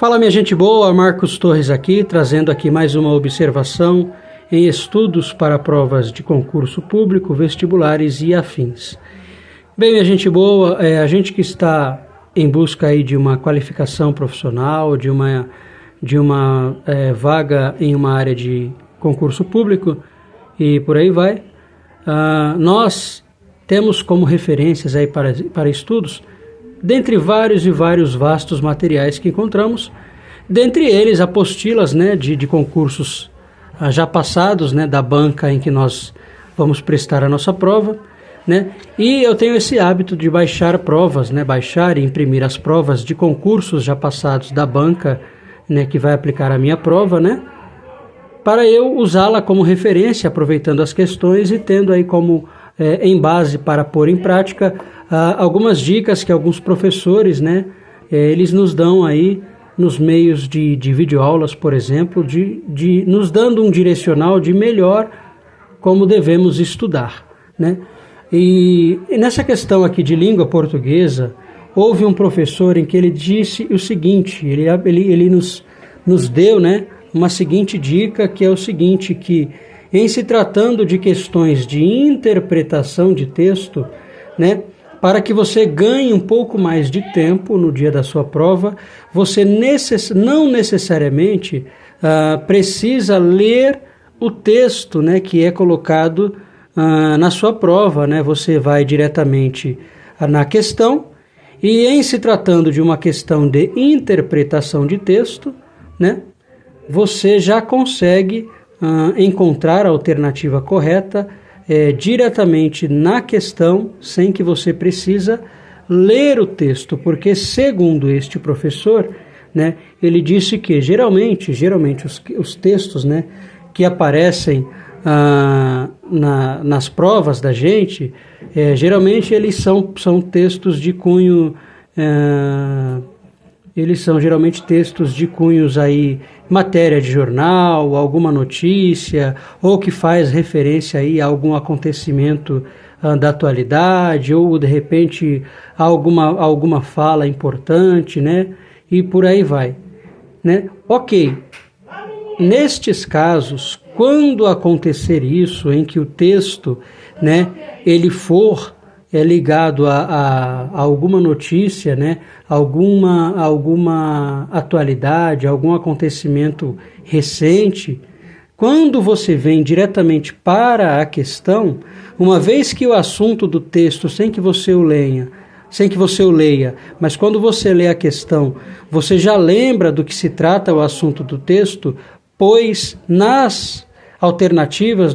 Fala, minha gente boa, Marcos Torres aqui, trazendo aqui mais uma observação em estudos para provas de concurso público, vestibulares e afins. Bem, minha gente boa, a gente que está em busca aí de uma qualificação profissional, de uma vaga em uma área de concurso público e por aí vai, nós temos como referências aí para estudos, dentre vários e vários vastos materiais que encontramos, dentre eles apostilas, né, de concursos já passados, né, da banca em que nós vamos prestar a nossa prova, né, e eu tenho esse hábito de baixar provas, né, baixar e imprimir as provas de concursos já passados da banca, né, que vai aplicar a minha prova, né, para eu usá-la como referência, aproveitando as questões e tendo aí como em base para pôr em prática algumas dicas que alguns professores, né, eles nos dão aí nos meios de videoaulas, por exemplo, nos dando um direcional de melhor como devemos estudar, né? E nessa questão aqui de língua portuguesa, houve um professor em que ele disse o seguinte, ele nos deu, né, uma seguinte dica, que é o seguinte, que em se tratando de questões de interpretação de texto, né, para que você ganhe um pouco mais de tempo no dia da sua prova, você não necessariamente precisa ler o texto, né, que é colocado na sua prova, né? Você vai diretamente na questão e, em se tratando de uma questão de interpretação de texto, né, você já consegue encontrar a alternativa correta diretamente na questão, sem que você precisa ler o texto, porque, segundo este professor, né, ele disse que geralmente os textos, né, que aparecem nas provas da gente, geralmente eles são textos de cunho, eles são geralmente textos de cunhos aí, matéria de jornal, alguma notícia, ou que faz referência aí a algum acontecimento da atualidade, ou de repente alguma fala importante, né? E por aí vai, né? Ok, nestes casos, quando acontecer isso, em que o texto, né, ele for ligado a alguma notícia, né, alguma atualidade, algum acontecimento recente, quando você vem diretamente para a questão, uma vez que o assunto do texto, sem que você o leia, mas quando você lê a questão, você já lembra do que se trata o assunto do texto, pois nas alternativas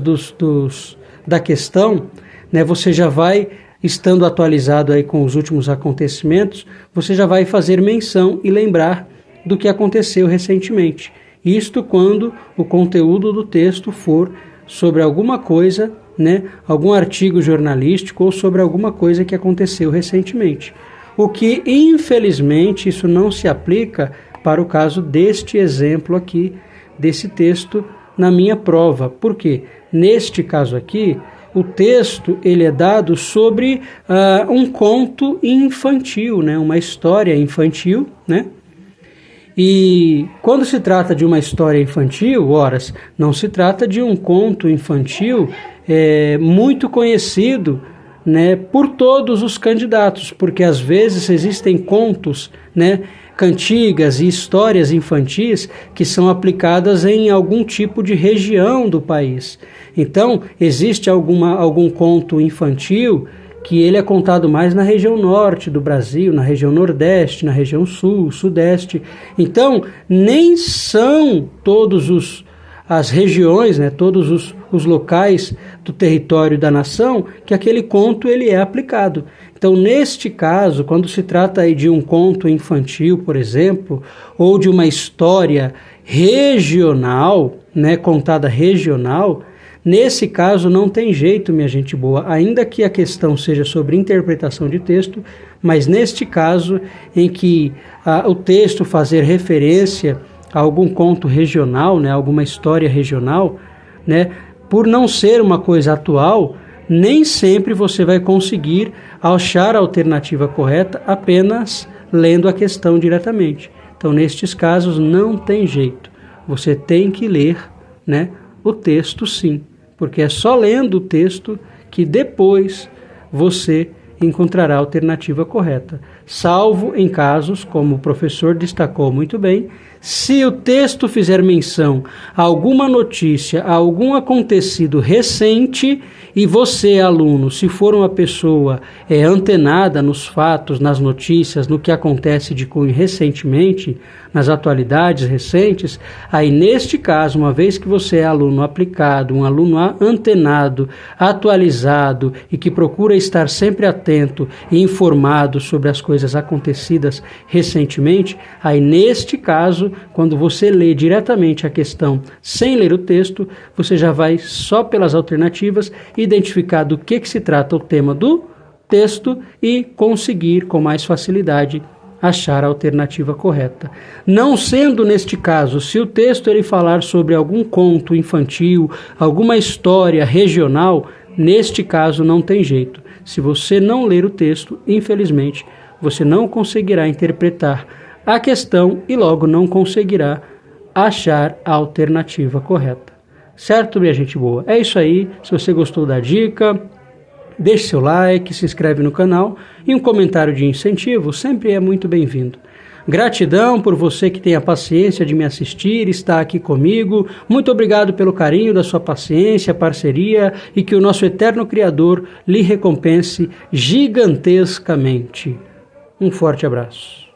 da questão, né, você já vai, estando atualizado aí com os últimos acontecimentos, você já vai fazer menção e lembrar do que aconteceu recentemente. Isto quando o conteúdo do texto for sobre alguma coisa, né, algum artigo jornalístico ou sobre alguma coisa que aconteceu recentemente. O que, infelizmente, isso não se aplica para o caso deste exemplo aqui, desse texto na minha prova. Por quê? Neste caso aqui, o texto ele é dado sobre um conto infantil, né? Uma história infantil, né? E quando se trata de uma história infantil, ora, não se trata de um conto infantil muito conhecido, né, por todos os candidatos, porque às vezes existem contos, né, cantigas e histórias infantis que são aplicadas em algum tipo de região do país. Então, existe algum conto infantil que ele é contado mais na região norte do Brasil, na região nordeste, na região sul, sudeste. Então, nem são todos as regiões, né, todos os locais do território da nação que aquele conto ele é aplicado. Então, neste caso, quando se trata aí de um conto infantil, por exemplo, ou de uma história regional, né, contada regional, nesse caso não tem jeito, minha gente boa, ainda que a questão seja sobre interpretação de texto, mas neste caso em que o texto fazer referência a algum conto regional, né, alguma história regional, né, por não ser uma coisa atual, nem sempre você vai conseguir achar a alternativa correta apenas lendo a questão diretamente. Então, nestes casos, não tem jeito. Você tem que ler, né, o texto sim, porque é só lendo o texto que depois você encontrará a alternativa correta. Salvo em casos, como o professor destacou muito bem, se o texto fizer menção a alguma notícia, a algum acontecido recente, e você, aluno, se for uma pessoa antenada nos fatos, nas notícias, no que acontece de cunho recentemente, nas atualidades recentes, aí neste caso, uma vez que você é aluno aplicado, um aluno antenado, atualizado e que procura estar sempre atento e informado sobre as coisas acontecidas recentemente, aí neste caso, quando você lê diretamente a questão sem ler o texto, você já vai só pelas alternativas identificar do que se trata o tema do texto e conseguir com mais facilidade achar a alternativa correta. Não sendo neste caso, se o texto ele falar sobre algum conto infantil, alguma história regional, neste caso não tem jeito. Se você não ler o texto, infelizmente, você não conseguirá interpretar a questão e logo não conseguirá achar a alternativa correta. Certo, minha gente boa? É isso aí. Se você gostou da dica, deixe seu like, se inscreve no canal e um comentário de incentivo sempre é muito bem-vindo. Gratidão por você que tem a paciência de me assistir, está aqui comigo. Muito obrigado pelo carinho da sua paciência, parceria e que o nosso eterno Criador lhe recompense gigantescamente. Um forte abraço.